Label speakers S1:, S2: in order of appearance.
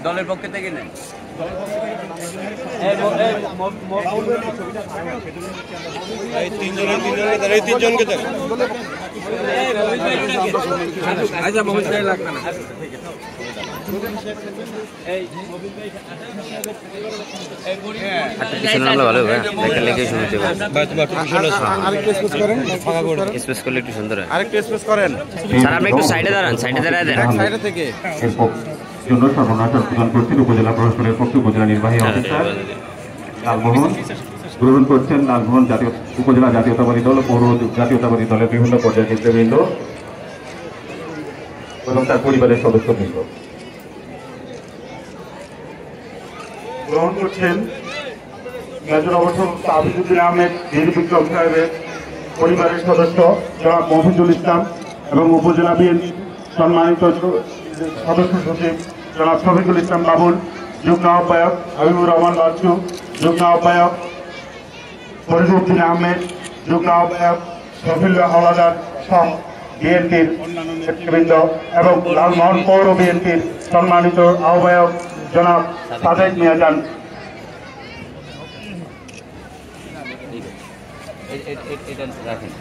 S1: দলের পক্ষে থেকে নেন।
S2: তিনজনকে দেন।
S1: আচ্ছা মোহিত ভাই লাগবে না। ভালো লেগে শুনতে স্পেস করলে একটু সুন্দর হয়। আরেকটু স্পেস করেন স্যার, আপনি একটু সাইডে দাঁড়ান, সাইডে দাঁড়ায় দেন, সাইডে থেকে
S3: জন্য সর্বনাশ প্রদান করছেন উপজেলা প্রশাসনের পক্ষে উপজেলা নির্বাহী অফিসার লালমোহন গ্রহণ করছেন। লালমোহন উপজেলা জাতীয়তাবাদী দল ও পৌর জাতীয়তাবাদী দলের বিভিন্ন পর্যায়ের নেতৃবৃন্দ এবং তার পরিবারের সদস্যবৃন্দ গ্রহণ করছেন। মেজর অবসর তাবিজুদ্দিন আহমেদ বীর বিক্রম সাহেবের পরিবারের সদস্য জনাব মফিজুল ইসলাম এবং উপজেলা বিএনপি সম্মানিত সদস্য সচিব জনাব শফিকুল ইসলাম বাবুল, যুগ্ম আহ্বায়ক হাবিবুর রহমান বাচ্চু, যুগ্ম আহ্বায়ক ফরিদুদ্দিন আহমেদ, যুগ্ম আহ্বায়ক শফিউল্লাহ হাওলাদার সহ বিএনপির নেতৃবৃন্দ এবং লালমোহন পৌর বিএনপির সম্মানিত আহ্বায়ক জনাব সাদেক মিয়াজান।
S1: এটা রাখেন।